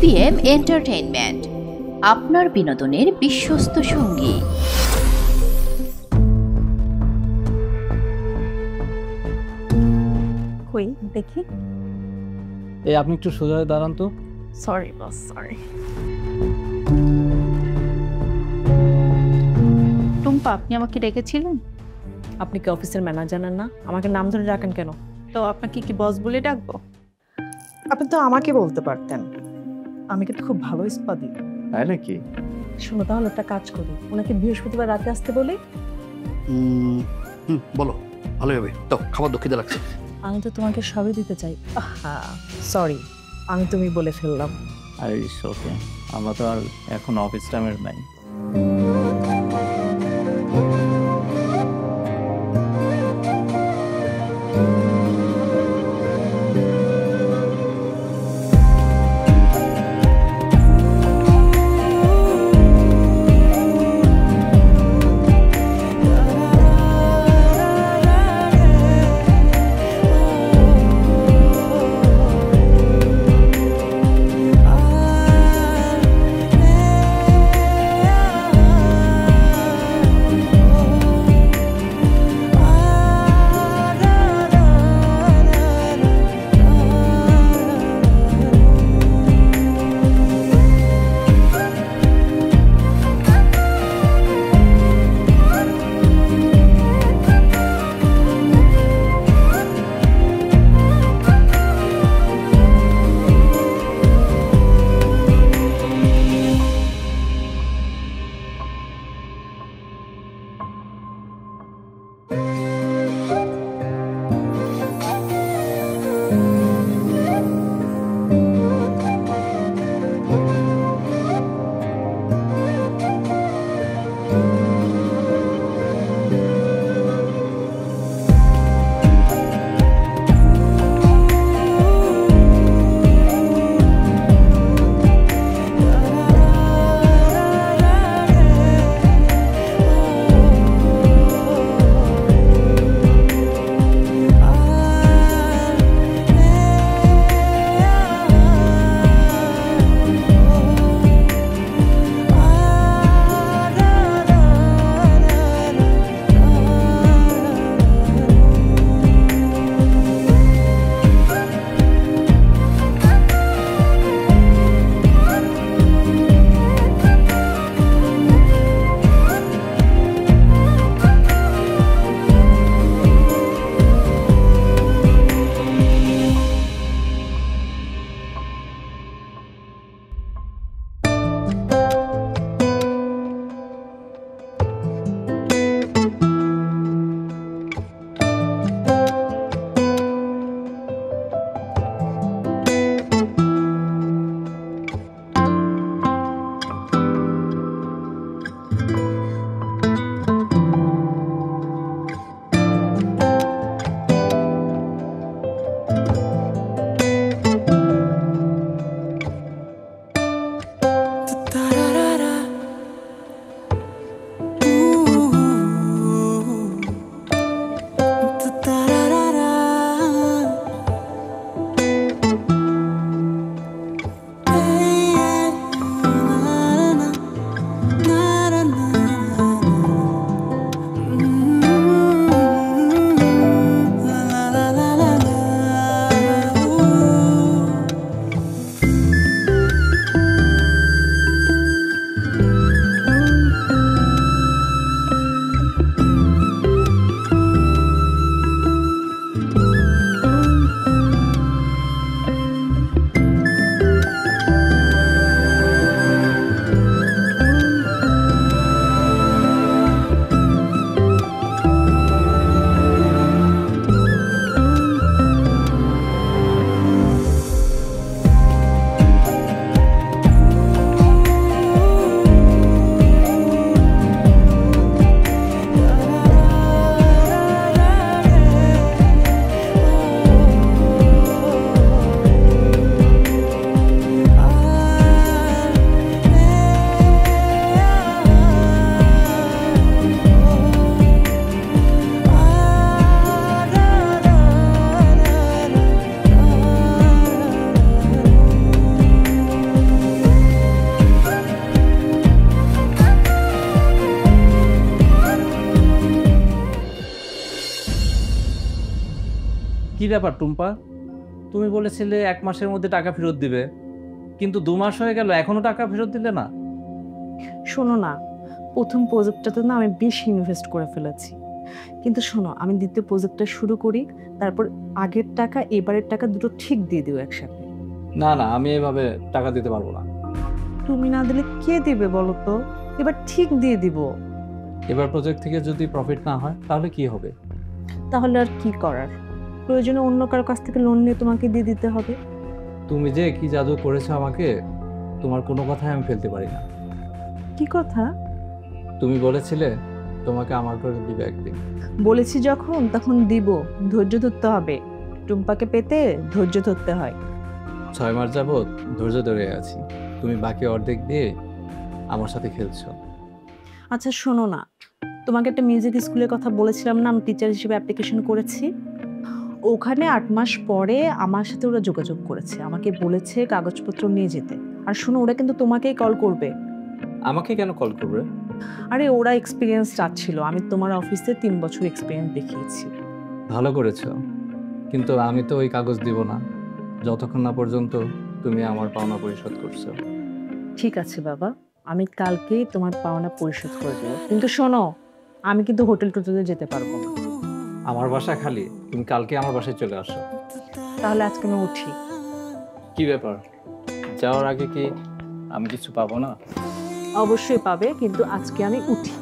TVM entertainment, আপনার বিনোদনের বিশ্বস্ত সঙ্গী। কই দেখি। এই আপনি একটু সোজা হয়ে দাঁড়ান তো। Sorry boss, sorry. টুম্পা, আপনি আমাকে ডেকেছিলেন? আপনি কি অফিসের ম্যানেজার না? আমাকে নাম ধরে ডাকেন কেন? তো আপনাকে কি বস বলে ডাকবো? আপনি তো আমাকে বলতে পারতেন, আমি কিন্তু খুব ভালো স্পা দিই। তাই নাকি? শোনো, তাহলে একটা কাজ করি, ওনাকে বৃহস্পতিবার রাতে আসতে বলি। বলো, ভালোই হবে। তো খাবার খিদে লাগছে। আমি তো তোমাকে সবই দিতে চাই। সরি, আমি তুমি বলে ফেললাম। আরে ওকে, আমরা তো আর এখন অফিস টাইমের নাই। কি ব্যাপার টুম্পা, তুমি বলেছিলে 1 মাসের মধ্যে টাকা ফেরত দিবে, কিন্তু 2 মাস হয়ে গেল এখনো টাকা ফেরত দিলে না। শোনো না, প্রথম প্রজেক্টটাতে না আমি বেশি ইনভেস্ট করে ফেলেছি, কিন্তু শোনো আমি দ্বিতীয় প্রজেক্টটা শুরু করি, তারপর আগের টাকা এবারের টাকা দুটো ঠিক দিয়ে দিও একসাথে। না না, আমি এভাবে টাকা দিতে পারবো না। তুমি না দিলে কে দিবে বলো তো? এবার ঠিক দিয়ে দিব। এবার প্রজেক্ট থেকে যদি প্রফিট না হয় তাহলে কি হবে? তাহলে আর কি করার, প্রয়োজনে অন্য কারো কাছ থেকে লোন নিয়ে তোমাকে দিয়ে দিতে হবে। তুমি যে কি জাদু করেছো আমাকে, তোমার কোনো কথাই আমি ফেলতে পারি না। কি কথা? তুমি বলেছিলে তোমাকে আমার করে দিবে একদিন। বলেছি যখন তখন দিব, ধৈর্য ধরতে হবে। টুম্পাকে পেতে ধৈর্য ধরতে হয়। 6 মাস যাবত ধৈর্য ধরে আছি, তুমি বাকি অর্ধেক দিয়ে আমার সাথে খেলছো। আচ্ছা শোনো না, তোমাকে একটা মিউজিক স্কুলের কথা বলেছিলাম না, আমি টিচার হিসেবে অ্যাপ্লিকেশন করেছি। ওখানে 8 মাস পরে আমার সাথে ওরা যোগাযোগ করেছে, আমাকে বলেছে কাগজপত্র নিয়ে যেতে। আর শোনো, ওরা কিন্তু তোমাকেই কল করবে। আমাকে কেন কল করবে? আরে ওরা এক্সপিরিয়েন্স চাচ্ছিল, আমি তোমার অফিসে 3 বছর এক্সপিরিয়েন্স দেখিয়েছি। ভালো করেছো, কিন্তু আমি তো ওই কাগজ দিব না যতক্ষণ না পর্যন্ত তুমি আমার পাওনা পরিশোধ করছো। ঠিক আছে বাবা, আমি কালকেই তোমার পাওনা পরিশোধ করে দেবো, কিন্তু শোনো আমি কিন্তু হোটেল টোটেলে যেতে পারবো না। আমার বাসা খালি, তুমি কালকে আমার বাসায় চলে আসো। তাহলে আজকে আমি উঠি। কি ব্যাপার, যাওয়ার আগে কি আমি কিছু পাবো না? অবশ্যই পাবে, কিন্তু আজকে আমি উঠি।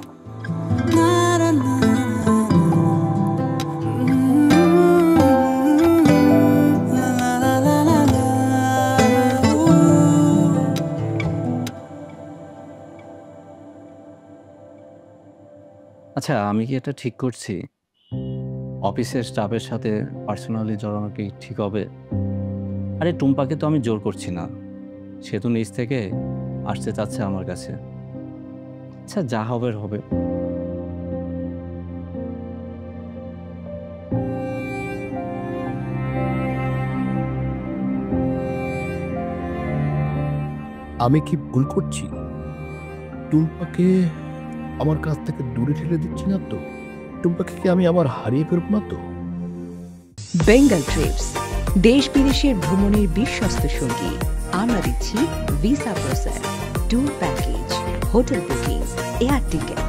আচ্ছা, আমি কি এটা ঠিক করছি? অফিসের স্টাফের সাথে পার্সোনালি জড়ানো কি ঠিক হবে? আরে টুম্পাকে তো আমি জোর করছি না, সে তো নিজ থেকে আসতে চাচ্ছে আমার কাছে। আচ্ছা, যা হবে হবে। আমি কি ভুল করছি? টুম্পাকে আমার কাছ থেকে দূরে ঠেলে দিচ্ছি না তো? টুম্পাকে কি আমি আবার হারিয়ে ফেলব না তো? বেঙ্গল ট্রিপস, দেশ বিদেশের ভ্রমণের বিশ্বস্ত সঙ্গী। আমরা দিচ্ছি visa process, tour package, hotel booking, air ticket.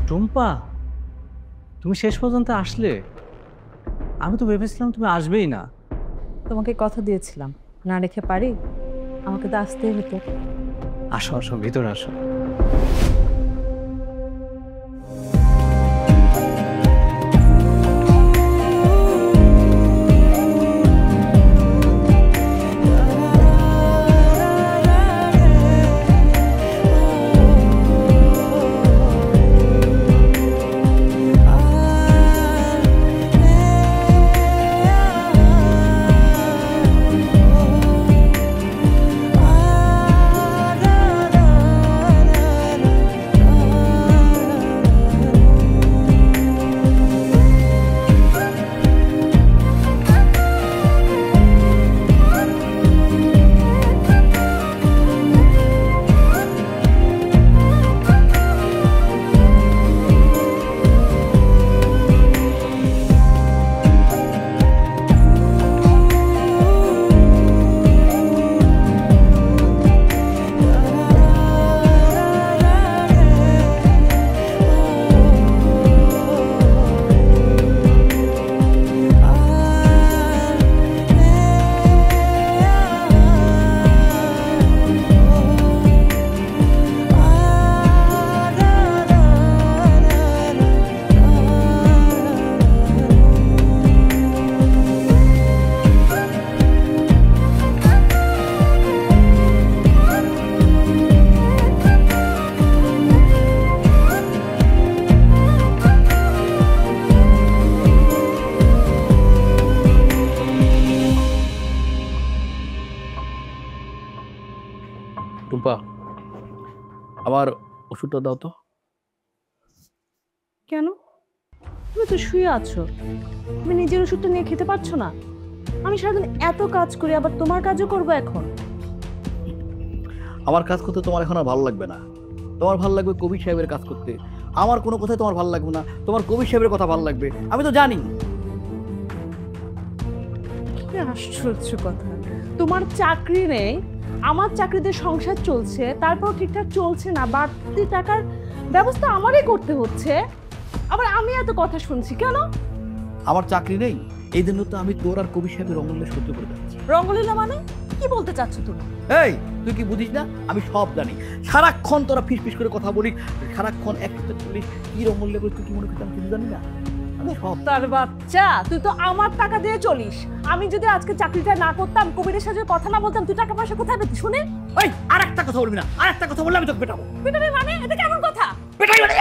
Tumpa, তুমি শেষ পর্যন্ত আসলে? আমি তো ভেবেছিলাম তুমি আসবেই না। তোমাকে কথা দিয়েছিলাম, না রেখে পারি? আমাকে তো আসতেই হতো। আসো আসো, ভিতরে আসো। আমার ওষুধটা দাও তো। কেন? তুমি তো শুয়ে আছো, তুমি নিজের ওষুধটা নিয়ে খেতে পারছো না? আমি সারাদিন এত কাজ করি, আবার তোমার কাজও করবো এখন? আমার কাজ করতে তোমার এখন আর ভালো লাগবে না। তোমার ভালো লাগবে কবির সাহেবের কাজ করতে। আমার কোনো কথাই তোমার ভালো লাগবে না, তোমার কবির সাহেবের কথা ভালো লাগবে, আমি তো জানি। কি আশ্চর্য কথা! তোমার চাকরি নেই, আমার চাকরিতে সংসার চলছে, তারপর ঠিকঠাক চলছে না, বাড়তি টাকার ব্যবস্থা আমারই করতে হচ্ছে, আবার আমি এত কথা শুনছি কেন? আমার চাকরি নেই, এই জন্য তো আমি তোর আর কবির সাহেবের অমূল্য সহ্য করে যাচ্ছি। রঙ্গলীলা মানে কি বলতে চাচ্ছ তুমি? এই তুই কি বুঝিস না? আমি সব জানি। সারাক্ষণ তোরা ফিস করে কথা বলিস, সারাক্ষণ একসাথে চলিস, কি অমূল্য করে তুই কি মনে করছিস আমি কিছু জানি না? আমি সব। তার বাচ্চা, তুই তো আমার টাকা দিয়ে চলিস। আমি যদি আজকে চাকরিটা না করতাম, কবিরের সাথে কথা না বলতাম, তুই টাকা পয়সা কোথায় পেতি শুনে? এই আরেকটা কথা বলবি না, আরেকটা কথা বললে আমি তোকে পেটাবো। পিটাবি মানে? এটা কেমন কথা? পেটাই মানে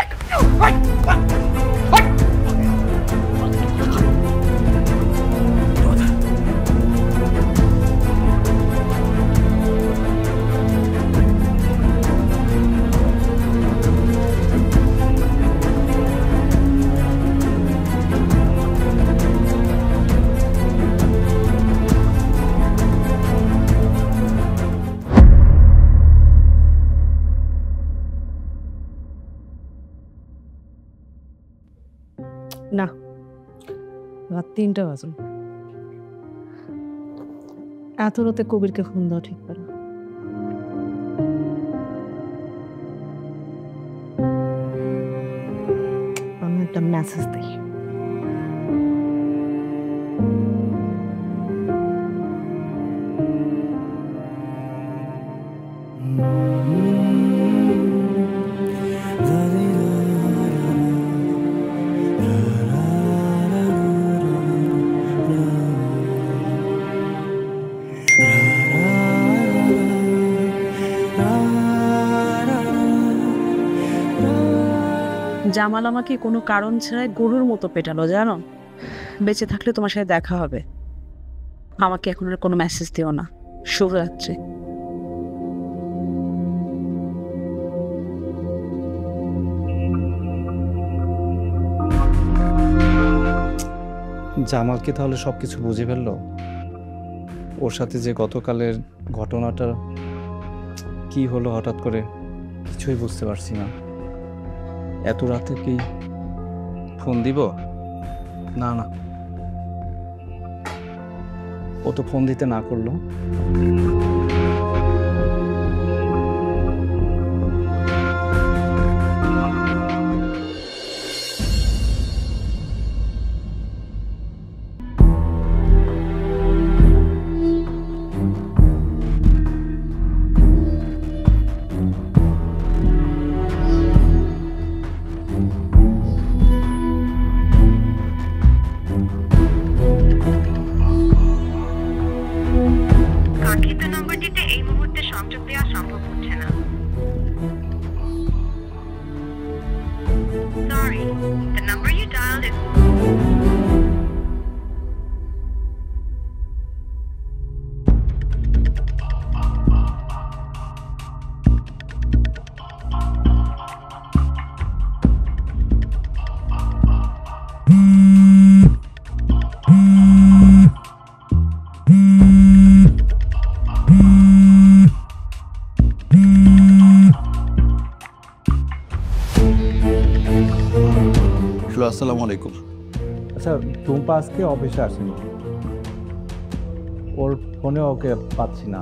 না, রাত 3টা বাজে। এত রাতে কবিরকে ফোন দেওয়া ঠিক করে। আমি একটা মেসেজ দিই। জামাল আমাকে কোনো কারণ ছাড়াই গরুর মতো পেটালো, জানো? বেঁচে থাকলে তোমার সাথে দেখা হবে। আমাকে এখন আর কোনো মেসেজ দিও না। শুভরাত্রি। জামাল কি তাহলে সবকিছু বুঝে ফেললো? ওর সাথে যে গতকালের ঘটনাটা কি হলো হঠাৎ করে কিছুই বুঝতে পারছি না। এত রাতে কি ফোন দিব? না না, ও তো ফোন দিতে না করলো। কাঙ্ক্ষিত নম্বরটিতে এই মুহূর্তে সংযোগ দেওয়া সম্ভব হচ্ছে না। Sorry, the number you dialed is আসসালামু আলাইকুম। আচ্ছা, টুম্পা আজকে অফিসে আসেনি, ওর ফোনে ওকে পাচ্ছি না,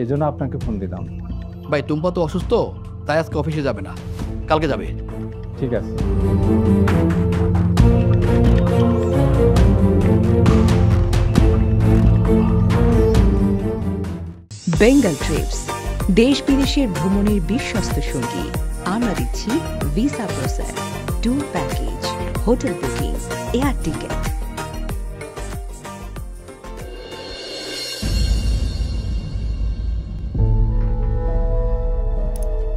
এই জন্য আপনাকে ফোন দিলাম। ভাই টুম্পা তো অসুস্থ, তাই আজকে অফিসে যাবে না, কালকে যাবে। ঠিক আছে। বেঙ্গল ট্রিপস, দেশ বিদেশের ভ্রমণের বিশ্বস্ত সঙ্গী। আমরা দিচ্ছি visa process, tour package, hotel booking, air ticket.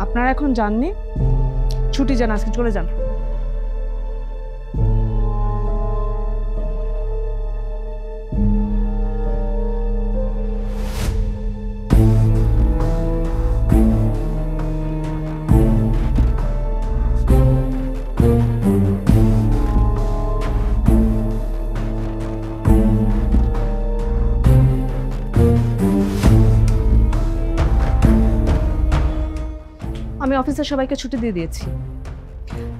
আপনারা এখন যাননি, ছুটি যান, আজকে চলে যান। আমি অফিসের সবাইকে ছুটি দিয়ে দিয়েছি,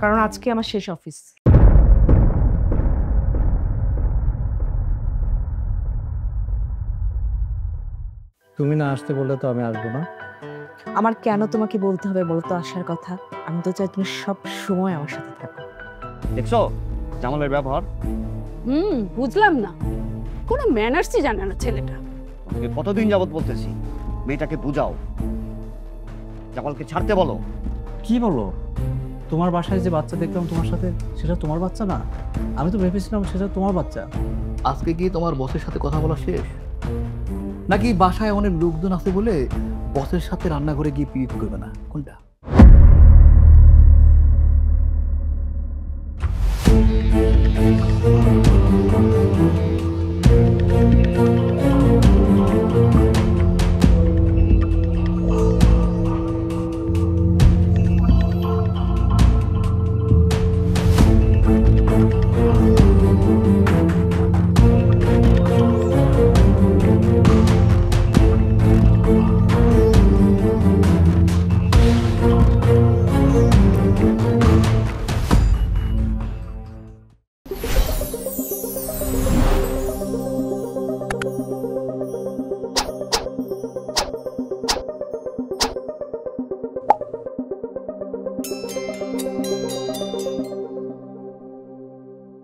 কারণ আজকে আমার শেষ অফিস। তুমি না আসতে বললে তো আমি আসবো না। আমার কেন তোমাকে বলতে হবে বলো তো আসার কথা? আমি তো চাই তুমি সব সময় আমার সাথে থাকো। দেখছো জামালের ব্যবহার? বুঝলাম না, কোনো ম্যানার্সই জানে না ছেলেটা। তোমাকে কতদিন যাবত বলতেছি মেয়েটাকে বুঝাও, জামালকে ছাড়তে বলো। কি বলো? তোমার বাসায় যে বাচ্চা দেখলাম তোমার সাথে, সেটা তোমার বাচ্চা না? আমি তো ভেবেছিলাম সেটা তোমার বাচ্চা। আজকে কি তোমার বসের সাথে কথা বলা শেষ, নাকি বাসায় অনেক লোকজন আছে বলে বসের সাথে রান্নাঘরে গিয়ে পিরিত করবে না? কোনটা?